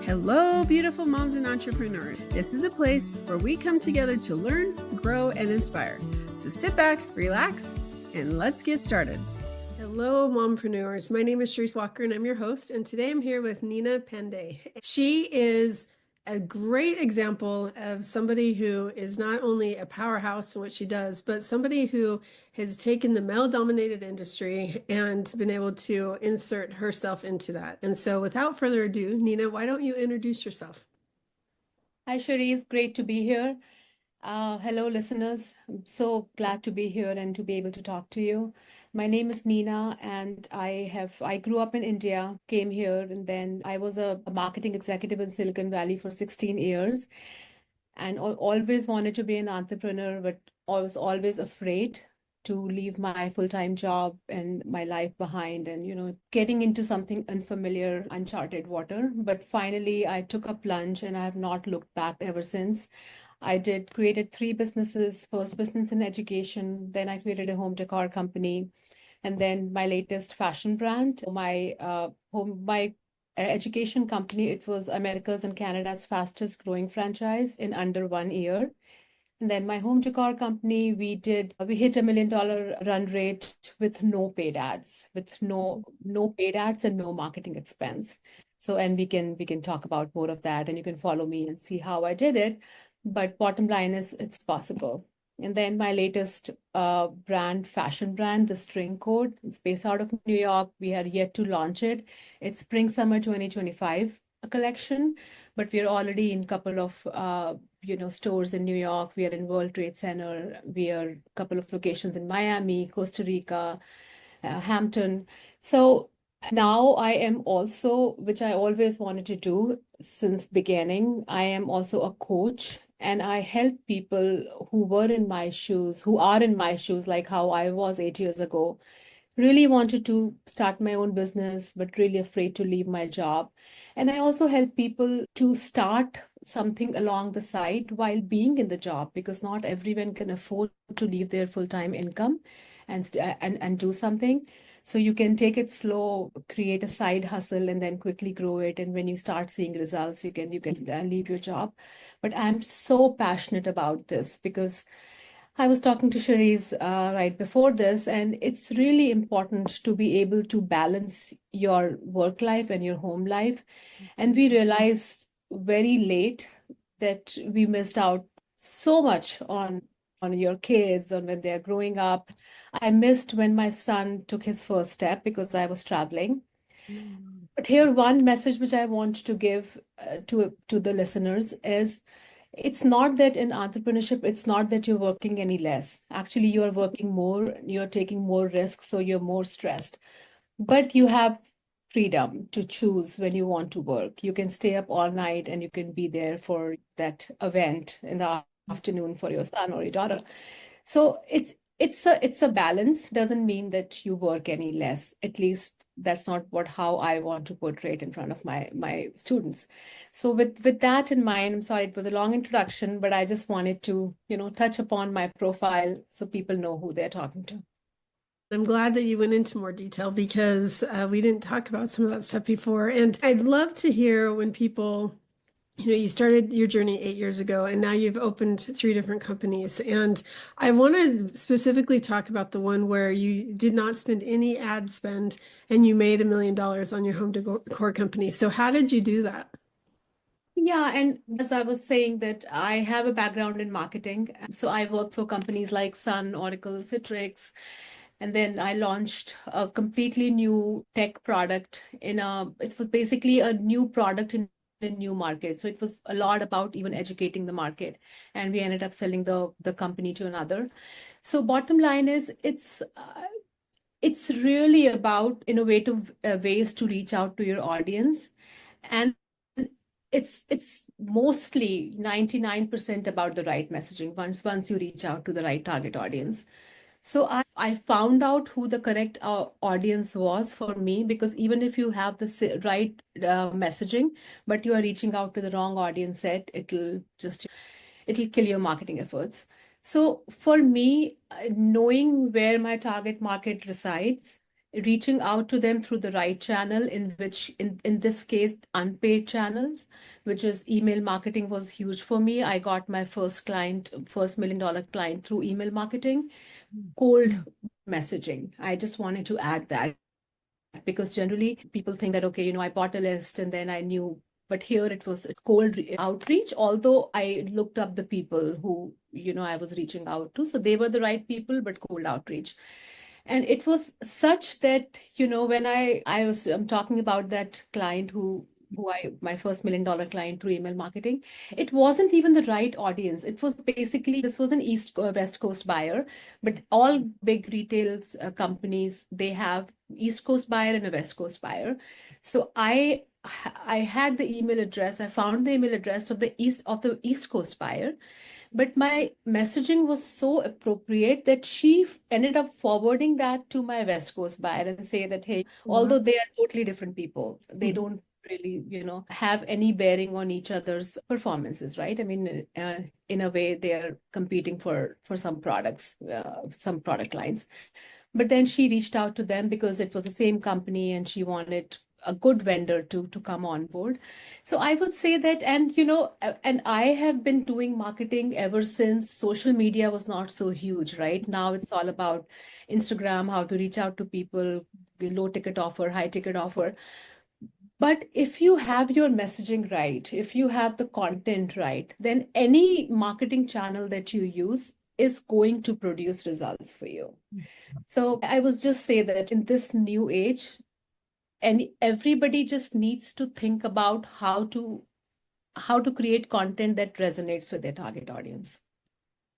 Hello, beautiful moms and entrepreneurs. This is a place where we come together to learn, grow, and inspire. So sit back, relax, and let's get started. Hello, mompreneurs. My name is Sharice Walker, and I'm your host. And today I'm here with Neena Pandey. She is a great example of somebody who is not only a powerhouse in what she does, but somebody who has taken the male-dominated industry and been able to insert herself into that. And so without further ado, Neena, why don't you introduce yourself? Hi, Cherise. Great to be here. Hello, listeners. I'm so glad to be here and to be able to talk to you. My name is Neena, and I grew up in India, came here, and then I was a marketing executive in Silicon Valley for 16 years, and always wanted to be an entrepreneur, but I was always afraid to leave my full-time job and my life behind and, getting into something unfamiliar, uncharted water. But finally, I took a plunge and I have not looked back ever since. Created three businesses, first business in education, then I created a home decor company, and then my latest fashion brand, my education company. It was America's and Canada's fastest growing franchise in under 1 year. And then my home decor company, we hit $1 million run rate with no paid ads, with no paid ads and no marketing expense. So, and we can talk about more of that, and you can follow me and see how I did it. But bottom line is it's possible. And then my latest fashion brand, the String Code, it's based out of New York. We are yet to launch it. It's Spring Summer 2025 a collection, but we're already in a couple of stores in New York. We are in World Trade Center. We are a couple of locations in Miami, Costa Rica, Hampton. So now I am also, which I always wanted to do since beginning, I am also a coach, and I help people who were in my shoes, who are in my shoes, like how I was 8 years ago. Really wanted to start my own business, but really afraid to leave my job. And I also help people to start something along the side while being in the job, because not everyone can afford to leave their full-time income and do something. So you can take it slow, create a side hustle, and then quickly grow it. And when you start seeing results, you can leave your job. But I'm so passionate about this because I was talking to Cherise right before this, and it's really important to be able to balance your work life and your home life. And we realized very late that we missed out so much on your kids, on when they're growing up. I missed when my son took his first step because I was traveling. But here, one message which I want to give to the listeners is it's not that in entrepreneurship, it's not that you're working any less. Actually, you're working more, you're taking more risks, so you're more stressed. But you have freedom to choose when you want to work. You can stay up all night and you can be there for that event in the afternoon for your son or your daughter. So it's a balance. Doesn't mean that you work any less. At least that's not how I want to portray it in front of my students. So with that in mind, I'm sorry it was a long introduction, but I just wanted to, touch upon my profile so people know who they're talking to. I'm glad that you went into more detail because we didn't talk about some of that stuff before. And I'd love to hear when people, you started your journey 8 years ago and now you've opened three different companies. And I want to specifically talk about the one where you did not spend any ad spend and you made $1 million on your home decor company. So how did you do that? Yeah, and as I was saying that I have a background in marketing. So I work for companies like Sun, Oracle, Citrix, and then I launched a completely new tech product it was basically a new product in a new market. So it was a lot about even educating the market. And we ended up selling the company to another. So bottom line is it's really about innovative ways to reach out to your audience. And it's mostly 99% about the right messaging once you reach out to the right target audience. So I found out who the correct audience was for me, because even if you have the right messaging, but you are reaching out to the wrong audience set, it'll kill your marketing efforts. So for me, knowing where my target market resides reaching out to them through the right channel, in which in this case unpaid channels, which is email marketing, was huge for me. I got my first $1 million client through email marketing, cold messaging. I just wanted to add that because generally people think that, okay, I bought a list and then I knew, but here it was cold outreach, although I looked up the people who, I was reaching out to. So they were the right people, but cold outreach. And it was such that, when I'm talking about that client my first $1 million client through email marketing, it wasn't even the right audience. It was basically, this was an West Coast buyer, but all big retail companies, they have East Coast buyer and a West Coast buyer. So I had the email address. I found the email address of the East Coast buyer, but my messaging was so appropriate that she ended up forwarding that to my West Coast buyer and say that, hey, although they are totally different people, they don't really, have any bearing on each other's performances, right? I mean, in a way, they are competing for some products, some product lines. But then she reached out to them because it was the same company and she wanted a good vendor to come on board. So I would say that, and and I have been doing marketing ever since social media was not so huge, right? Now it's all about Instagram, how to reach out to people, low ticket offer, high ticket offer. But if you have your messaging right, if you have the content right, then any marketing channel that you use is going to produce results for you. So I would just say that in this new age, and everybody just needs to think about how to create content that resonates with their target audience.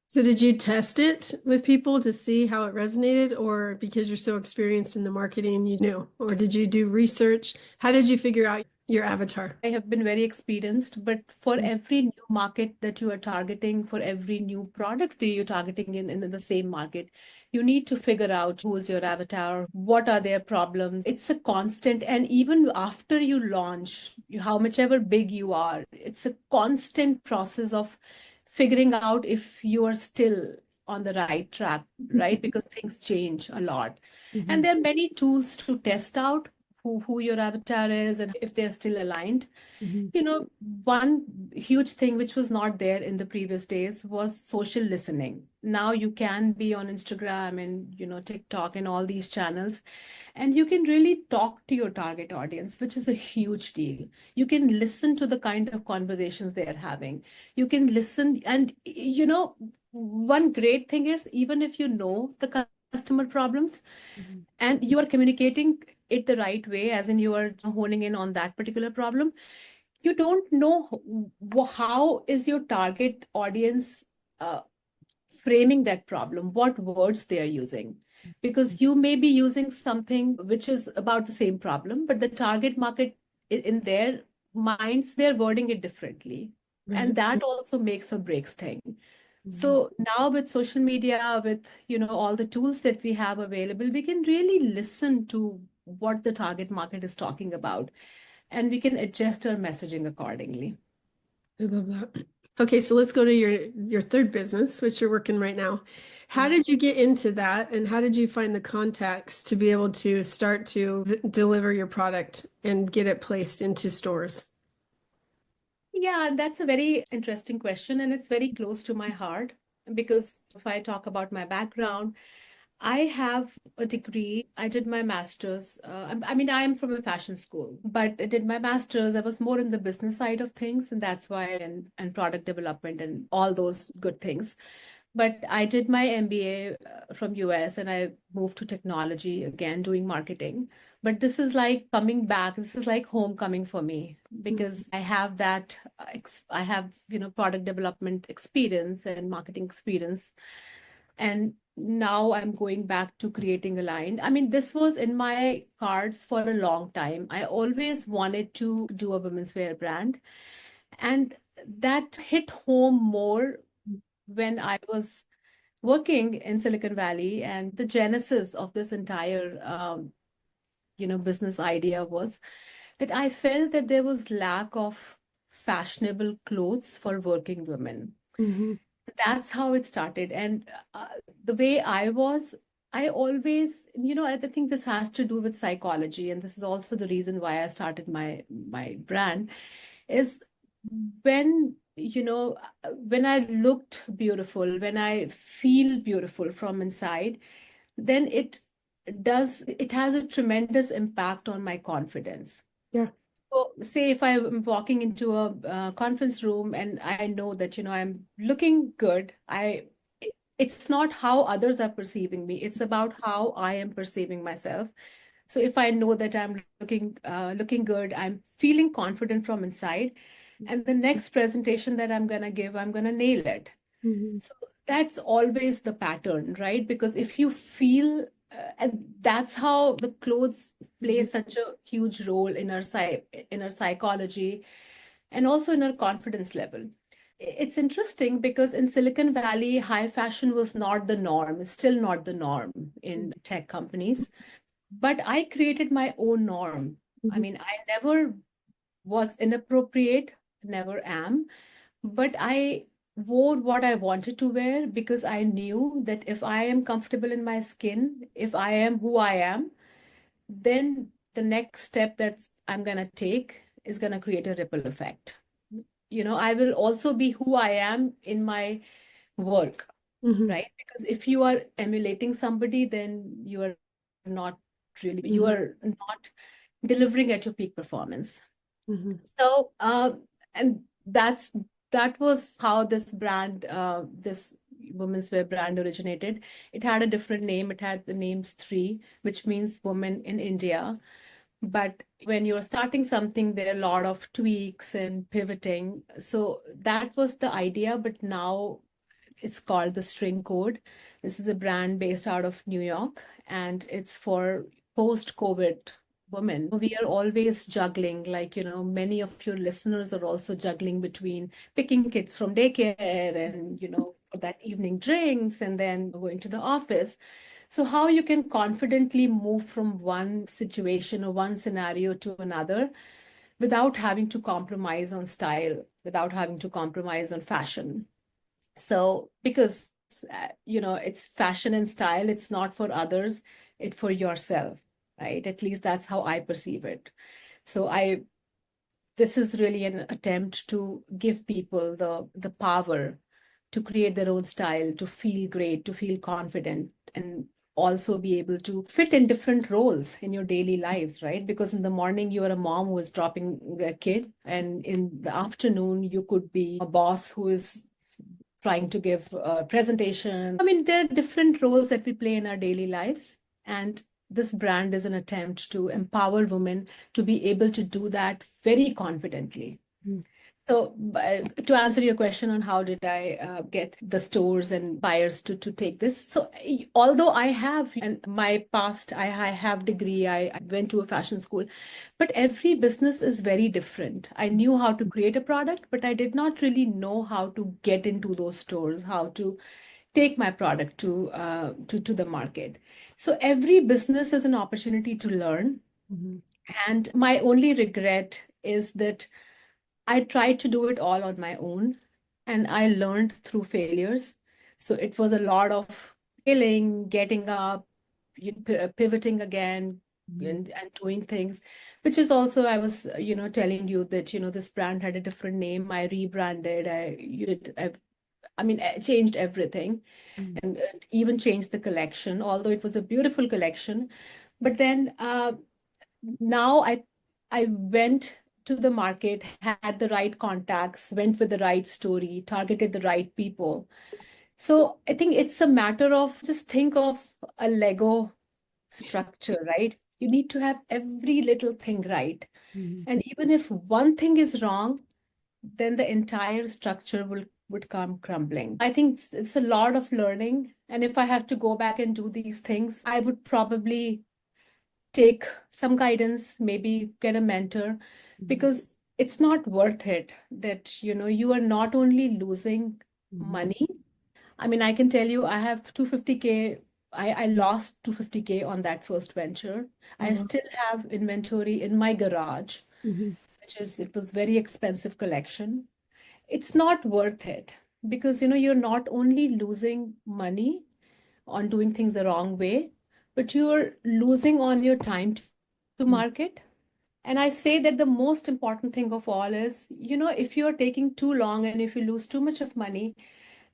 So did you test it with people to see how it resonated, or because you're so experienced in the marketing, you knew? Or did you do research? How did you figure out your avatar? I have been very experienced, but for every new market that you are targeting, for every new product that you're targeting in the same market, you need to figure out who is your avatar, what are their problems. It's a constant, and even after you launch, how much ever big you are, it's a constant process of figuring out if you are still on the right track, right? Because things change a lot. And there are many tools to test out who your avatar is and if they're still aligned. One huge thing which was not there in the previous days was social listening. Now you can be on Instagram and, TikTok and all these channels, and you can really talk to your target audience, which is a huge deal. You can listen to the kind of conversations they are having. You can listen, and, one great thing is, even if you know the customer problems and you are communicating it the right way, as in you are honing in on that particular problem, you don't know how is your target audience framing that problem, what words they are using. Because you may be using something which is about the same problem, but the target market in their minds, they're wording it differently. And that also makes or breaks thing. So now with social media, with all the tools that we have available, we can really listen to what the target market is talking about, and we can adjust our messaging accordingly. I love that. Okay, so let's go to your third business, which you're working right now. How did you get into that, and how did you find the contacts to be able to start to deliver your product and get it placed into stores? Yeah, that's a very interesting question, and it's very close to my heart because if I talk about my background, I have a degree. I did my master's. I mean, I am from a fashion school, but I did my master's. I was more in the business side of things, and that's why, and product development and all those good things. But I did my MBA from US and I moved to technology again, doing marketing. But this is like coming back. This is like homecoming for me because I have that, I have, product development experience and marketing experience. And now I'm going back to creating a line. I mean, this was in my cards for a long time. I always wanted to do a women's wear brand. And that hit home more when I was working in Silicon Valley, and the genesis of this entire business idea was that I felt that there was lack of fashionable clothes for working women. That's how it started. And the way I was, I always, I think this has to do with psychology, and this is also the reason why I started my brand, is when, when I looked beautiful, when I feel beautiful from inside, then it has a tremendous impact on my confidence. Yeah. So, say if I'm walking into a conference room and I know that, I'm looking good, it's not how others are perceiving me, it's about how I am perceiving myself. So if I know that I'm looking good, I'm feeling confident from inside, and the next presentation that I'm gonna give, I'm gonna nail it. Mm-hmm. So that's always the pattern, right? Because if you feel, and that's how the clothes play such a huge role in in our psychology and also in our confidence level. It's interesting because in Silicon Valley, high fashion was not the norm. It's still not the norm in tech companies. But I created my own norm. I Mm-hmm. mean, I never was inappropriate, never am, but I wore what I wanted to wear because I knew that if I am comfortable in my skin, if I am who I am, then the next step that's I'm gonna take is gonna create a ripple effect. I will also be who I am in my work, Mm-hmm. right? Because if you are emulating somebody, then not you Mm-hmm. are not delivering at your peak performance. Mm-hmm. So, and that was how this women's wear brand originated. It had a different name. It had the name Stree, which means woman in India. But when you're starting something, there are a lot of tweaks and pivoting. So that was the idea, but now it's called the String Code. This is a brand based out of New York, and it's for post-COVID women. We are always juggling, like, many of your listeners are also juggling between picking kids from daycare and, for that evening drinks and then going to the office. So, how you can confidently move from one situation or one scenario to another without having to compromise on style, without having to compromise on fashion. So, because it's fashion and style, it's not for others, it's for yourself, right? At least that's how I perceive it. So, this is really an attempt to give people the power to create their own style, to feel great, to feel confident, and also be able to fit in different roles in your daily lives, right? Because in the morning you are a mom who is dropping a kid, and in the afternoon you could be a boss who is trying to give a presentation. I mean, there are different roles that we play in our daily lives. And this brand is an attempt to empower women to be able to do that very confidently. So, to answer your question on how did I get the stores and buyers to take this? So, although I have, and my past, I have degree, I went to a fashion school, but every business is very different. I knew how to create a product, but I did not really know how to get into those stores, how to take my product to the market. So, every business is an opportunity to learn. Mm-hmm. And my only regret is that I tried to do it all on my own and I learned through failures. So it was a lot of failing, getting up, pivoting again, and doing things, which is also, I was, telling you that, this brand had a different name. I rebranded, I mean, I changed everything and even changed the collection, although it was a beautiful collection. But then now I went to the market, had the right contacts, went with the right story, targeted the right people. So I think it's a matter of just think of a Lego structure, right? You need to have every little thing right. Mm-hmm. And even if one thing is wrong, then the entire structure would come crumbling. I think it's a lot of learning. And if I have to go back and do these things, I would probably take some guidance, maybe get a mentor, because it's not worth it that, you are not only losing Mm-hmm. money. I mean, I can tell you, I have 250K. I lost 250K on that first venture. I Uh-huh. still have inventory in my garage, Mm-hmm. it was very expensive collection. It's not worth it because, you're not only losing money, on doing things the wrong way, but you're losing on your time to market. And I say that the most important thing of all is, if you're taking too long and if you lose too much of money,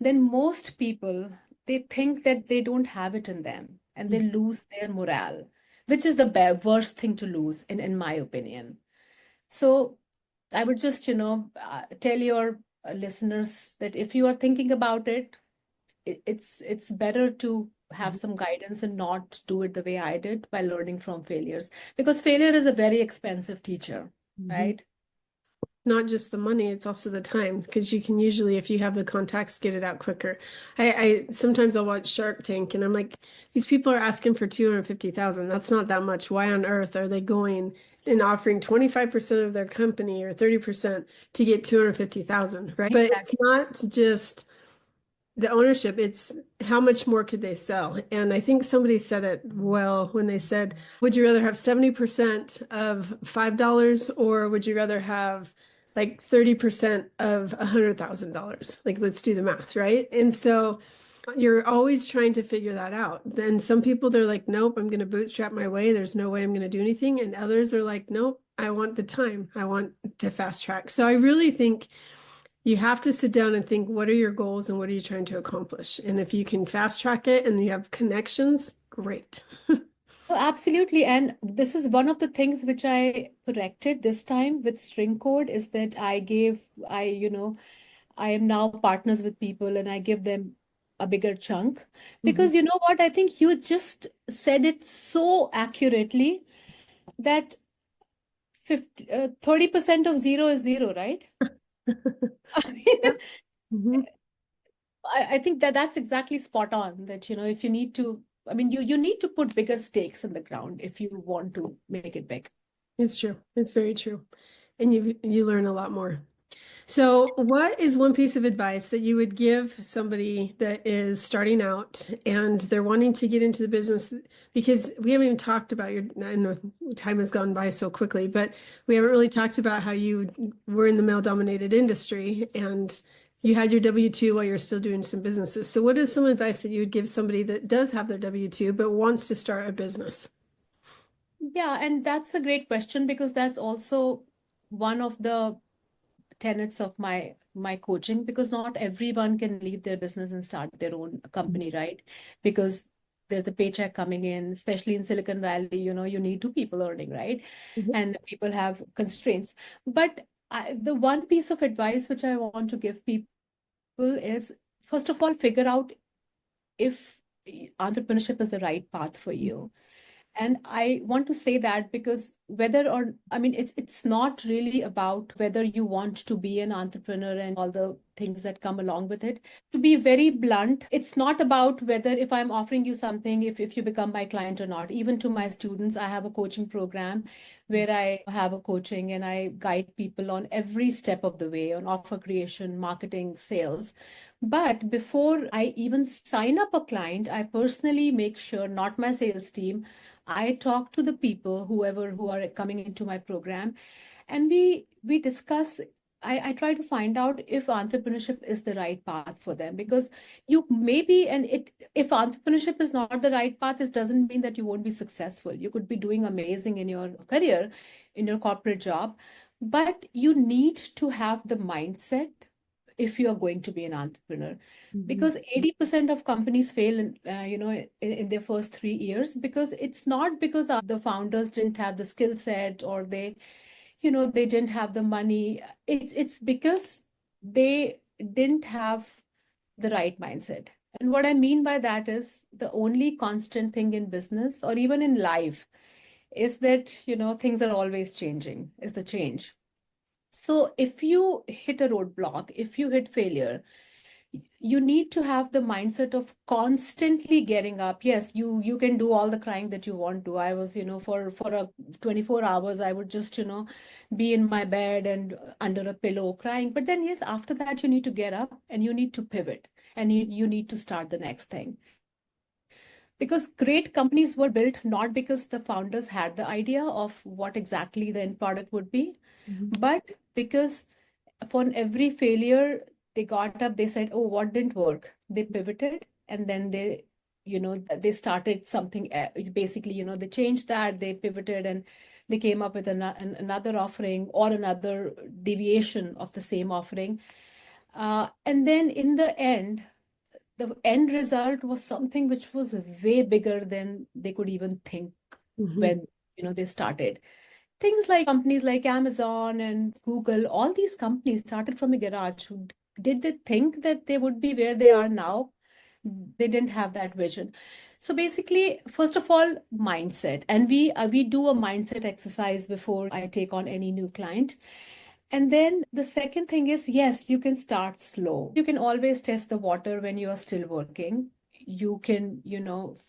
then most people, they think that they don't have it in them and they lose their morale, which is the worst thing to lose, in my opinion. So I would just, tell your listeners that if you are thinking about it, it's better to have some guidance and not do it the way I did by learning from failures, because failure is a very expensive teacher, right? Not just the money, it's also the time, because you can usually, if you have the contacts, get it out quicker. I sometimes I'll watch Shark Tank and I'm like, these people are asking for 250,000. That's not that much. Why on earth are they going and offering 25% of their company or 30% to get 250,000, right? But it's not just the ownership, it's how much more could they sell? And I think somebody said it well when they said, would you rather have 70% of $5 or would you rather have like 30% of $100,000? Like, let's do the math, right? And so you're always trying to figure that out. Then some people, they're like, nope, I'm going to bootstrap my way. There's no way I'm going to do anything. And others are like, nope, I want the time. I want to fast track. So I really think you have to sit down and think, what are your goals and what are you trying to accomplish? And if you can fast track it and you have connections, great. Oh, absolutely. And this is one of the things which I corrected this time with string code, is that I am now partners with people and I give them a bigger chunk. Because you know what? I think you just said it so accurately that 30% of zero is zero, right? I mean, Yep. Mm-hmm. I think that that's exactly spot on. That, if you need to, I mean, you need to put bigger stakes in the ground if you want to make it big. It's true. It's very true. And you learn a lot more. So, what is one piece of advice that you would give somebody that is starting out and they're wanting to get into the business? Because we haven't even talked about I know time has gone by so quickly, but we haven't really talked about how you were in the male-dominated industry and you had your W-2 while you're still doing some businesses. So, what is some advice that you would give somebody that does have their W-2 but wants to start a business? Yeah, and that's a great question, because that's also one of the tenets of my coaching, because not everyone can leave their business and start their own company, right? Because there's a paycheck coming in, especially in Silicon Valley, you need two people earning, right? Mhm. And people have constraints. But the one piece of advice which I want to give people is, first of all, figure out if entrepreneurship is the right path for you. And I want to say that because I mean, it's not really about whether you want to be an entrepreneur and all the things that come along with it. To be very blunt, it's not about whether, if I'm offering you something, if you become my client or not. Even to my students, I have a coaching program where I have a coaching and I guide people on every step of the way, on offer creation, marketing, sales. But before I even sign up a client, I personally make sure, not my sales team, I talk to the people, who are coming into my program, and we discuss. I try to find out if entrepreneurship is the right path for them, because you maybe, and if entrepreneurship is not the right path, it doesn't mean that you won't be successful. You could be doing amazing in your career, in your corporate job, but you need to have the mindset if you are going to be an entrepreneur, because 80% of companies fail in their first 3 years, because it's not because the founders didn't have the skill set, or they didn't have the money. It's because they didn't have the right mindset. And what I mean by that is, the only constant thing in business or even in life is that things are always changing, is the change. So if you hit a roadblock, if you hit failure, you need to have the mindset of constantly getting up. Yes, you can do all the crying that you want to. I was, for a 24 hours, I would just, be in my bed and under a pillow crying. But then, yes, after that, you need to get up and you need to pivot, and you need to start the next thing. Because great companies were built not because the founders had the idea of what exactly the end product would be, but because for every failure, they got up, they said, oh, what didn't work? They pivoted, and then they they started something, basically, they changed that, they pivoted, and they came up with another offering or another deviation of the same offering. And then in the end result was something which was way bigger than they could even think Mm-hmm. when, they started. Things like companies like Amazon and Google, all these companies started from a garage. Did they think that they would be where they are now? They didn't have that vision. So basically, first of all, mindset. And we do a mindset exercise before I take on any new client. And then the second thing is, yes, you can start slow. You can always test the water when you are still working. You can,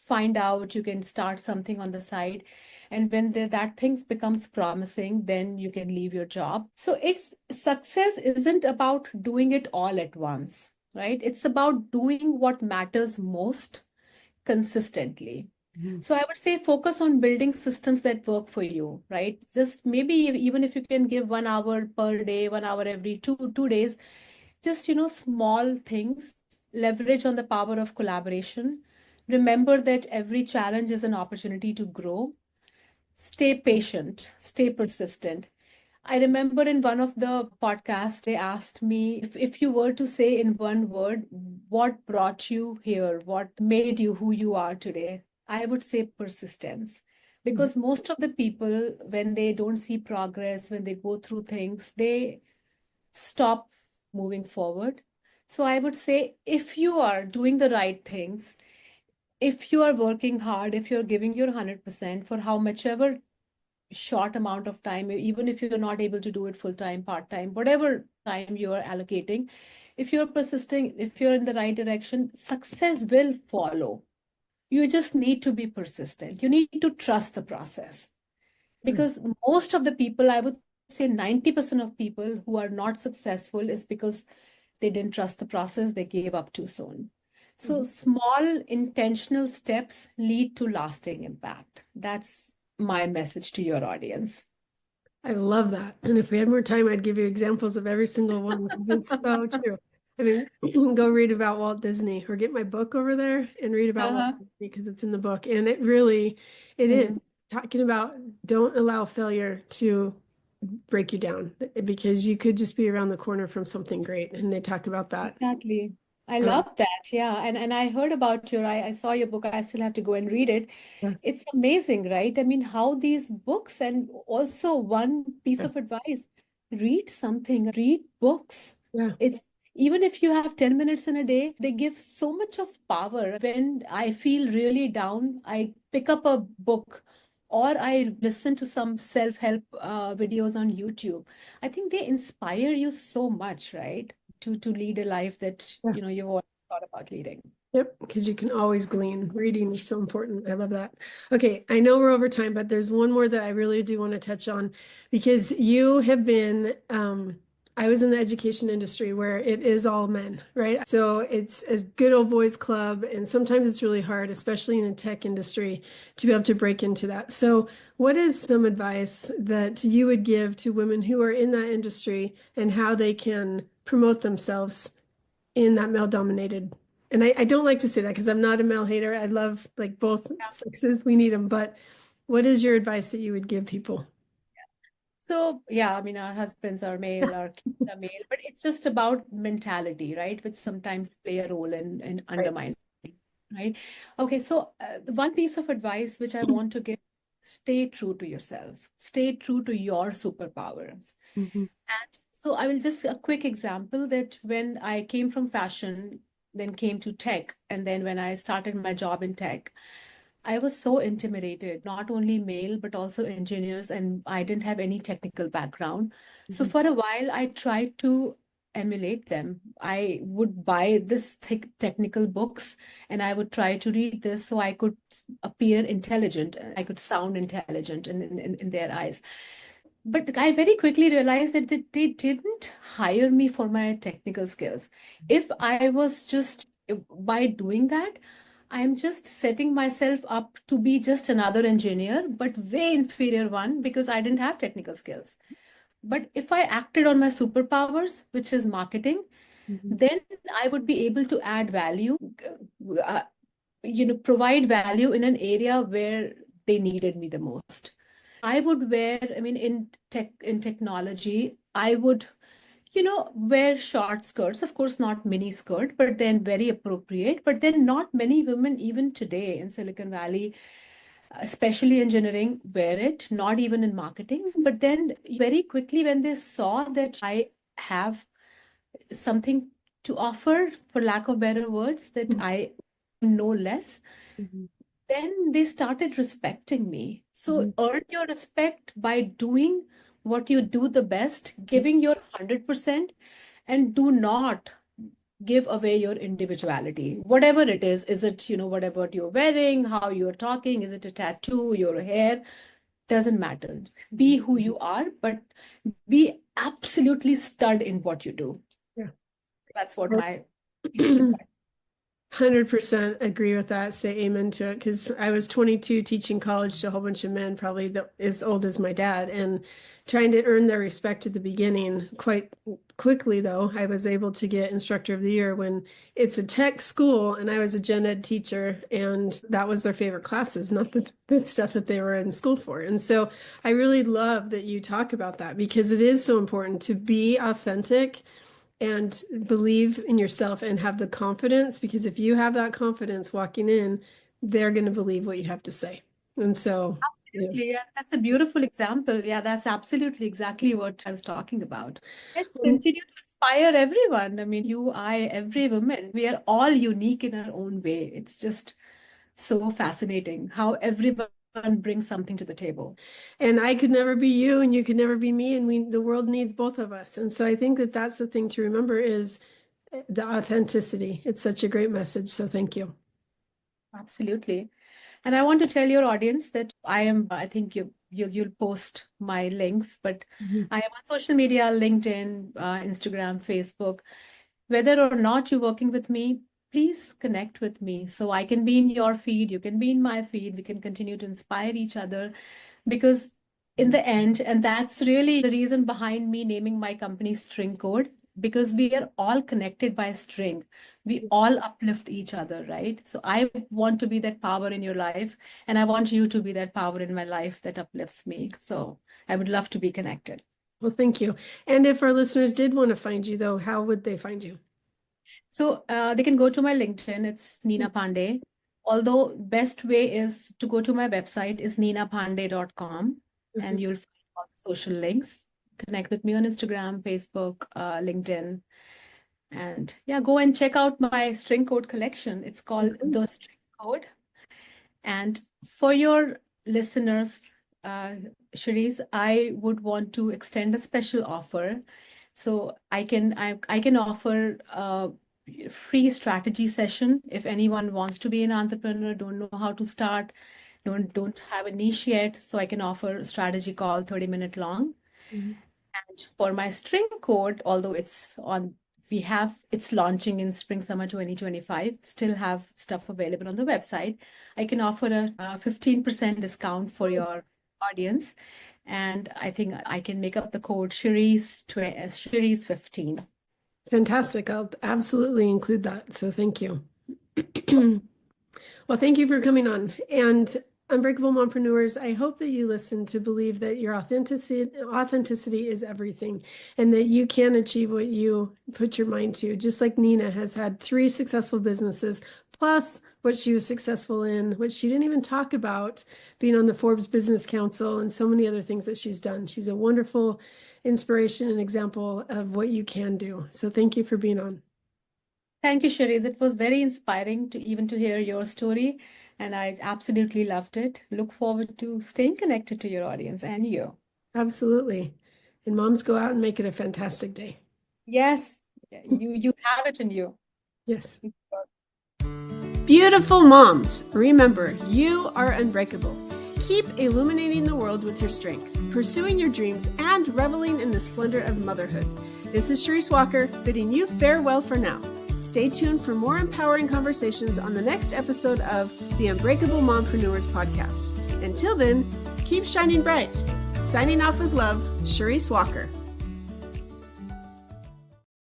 find out, you can start something on the side. And when that things becomes promising, then you can leave your job. So success isn't about doing it all at once, right? It's about doing what matters most consistently. Mm-hmm. So I would say focus on building systems that work for you, right? Just maybe even if you can give 1 hour per day, 1 hour every two days, just small things, leverage on the power of collaboration. Remember that every challenge is an opportunity to grow. Stay patient, stay persistent. I remember in one of the podcasts, they asked me if you were to say in one word, what brought you here? What made you who you are today? I would say persistence. Because most of the people, when they don't see progress, when they go through things, they stop moving forward. So I would say if you are doing the right things, if you are working hard, if you're giving your 100% for how much ever short amount of time, even if you're not able to do it full time, part time, whatever time you are allocating, if you're persisting, if you're in the right direction, success will follow. You just need to be persistent. You need to trust the process. Because most of the people, I would say 90% of people who are not successful is because they didn't trust the process, they gave up too soon. So small intentional steps lead to lasting impact. That's my message to your audience. I love that. And if we had more time, I'd give you examples of every single one because it's so true. I mean, go read about Walt Disney or get my book over there and read about Walt Uh-huh. Disney because it's in the book. And it is talking about don't allow failure to break you down because you could just be around the corner from something great. And they talk about that. Exactly. I Uh, love that. Yeah. And I heard about I saw your book. I still have to go and read it. yeah, It's amazing, right? I mean, how these books, and also one piece yeah, of advice, read something, read books. yeah, It's even if you have 10 minutes in a day, they give so much of power. When I feel really down, I pick up a book or I listen to some self-help videos on YouTube. I think they inspire you so much, right? To lead a life that yeah. you've always thought about leading. Yep, because you can always glean. Reading is so important. I love that. Okay, I know we're over time, but there's one more that I really do want to touch on because you have been, I was in the education industry where it is all men, right? So it's a good old boys club, and sometimes it's really hard, especially in the tech industry, to be able to break into that. So, what is some advice that you would give to women who are in that industry and how they can promote themselves in that male dominated? And I don't like to say that because I'm not a male hater. I love like both sexes. We need them. But what is your advice that you would give people? So, yeah, I mean, our husbands are male, our kids are male, but it's just about mentality, right? Which sometimes play a role in Right. undermining, right? Okay, so the one piece of advice which I want to give, stay true to yourself, stay true to your superpowers. Mhm. And so I will just a quick example that when I came from fashion, then came to tech, and then when I started my job in tech, I was so intimidated, not only male, but also engineers, and I didn't have any technical background. So Mhm. for a while, I tried to emulate them. I would buy this thick technical books and I would try to read this so I could appear intelligent, I could sound intelligent in their eyes. But I very quickly realized that they didn't hire me for my technical skills. If I was just by doing that, I'm just setting myself up to be just another engineer, but way inferior one because I didn't have technical skills. But if I acted on my superpowers, which is marketing, Mhm. then I would be able to add value. Uh, provide value in an area where they needed me the most. I would wear, in technology, I would, wear short skirts, of course, not mini skirt, but then very appropriate. But then not many women, even today in Silicon Valley, especially engineering, wear it, not even in marketing. But then very quickly, when they saw that I have something to offer, for lack of better words, that I know less, then they started respecting me. So earn your respect by doing what you do the best, giving your 100%, and do not give away your individuality. Whatever it is it, whatever you're wearing, how you're talking, is it a tattoo, your hair, doesn't matter. Be who you are, but be absolutely stud in what you do. Yeah. That's what my 100% agree with that. Say amen to it. Because I was 22 teaching college to a whole bunch of men, probably as old as my dad, and trying to earn their respect at the beginning. Quite quickly, though, I was able to get Instructor of the Year when it's a tech school, and I was a gen ed teacher, and that was their favorite classes, not the stuff that they were in school for. And so I really love that you talk about that, because it is so important to be authentic and believe in yourself and have the confidence, because if you have that confidence walking in, they're going to believe what you have to say. And so, absolutely, yeah, that's a beautiful example. Yeah, that's absolutely exactly what I was talking about. Let's continue to inspire everyone. You, I, every woman, we are all unique in our own way. It's just so fascinating how everyone brings something to the table. And I could never be you, and you could never be me, and the world needs both of us. And so I think that that's the thing to remember, is the authenticity. It's such a great message. So thank you. Absolutely. And I want to tell your audience that I think you'll post my links, but I am on social media, LinkedIn, Instagram, Facebook. Whether or not you're working with me, please connect with me so I can be in your feed, you can be in my feed, we can continue to inspire each other. Because in the end, and that's really the reason behind me naming my company String Code, because we are all connected by a string. We all uplift each other, right? So I want to be that power in your life, and I want you to be that power in my life that uplifts me. So I would love to be connected. Well, thank you. And if our listeners did want to find you, though, how would they find you? So they can go to my LinkedIn. It's Neena Pandey. Although best way is to go to my website is neenapandey.com, and you'll find all the social links. Connect with me on Instagram, Facebook, LinkedIn. And yeah, go and check out my string code collection. It's called The String Code. And for your listeners, Cherise, I would want to extend a special offer. So I can offer a free strategy session if anyone wants to be an entrepreneur, don't know how to start, don't have a niche yet. So I can offer a strategy call, 30-minute long. And for my string code, although it's launching in spring summer 2025, still have stuff available on the website. I can offer a 15% discount for your audience, and I think I can make up the code Cherise 15. Fantastic. I'll absolutely include that. So thank you. Well, thank you for coming on. And Unbreakable Mompreneurs, I hope that you listen to believe that your authenticity is everything, and that you can achieve what you put your mind to. Just like Neena has had 3 successful businesses, plus what she was successful in, which she didn't even talk about, being on the Forbes Business Council and so many other things that she's done. She's a wonderful inspiration and example of what you can do. So thank you for being on. Thank you, Cherise. It was very inspiring to hear your story, and I absolutely loved it. Look forward to staying connected to your audience and you. Absolutely. And moms, go out and make it a fantastic day. Yes, you have it in you. Yes. Beautiful moms, remember, you are unbreakable. Keep illuminating the world with your strength, pursuing your dreams, and reveling in the splendor of motherhood. This is Cherise Walker, bidding you farewell for now. Stay tuned for more empowering conversations on the next episode of the Unbreakable Mompreneurs podcast. Until then, keep shining bright. Signing off with love, Cherise Walker.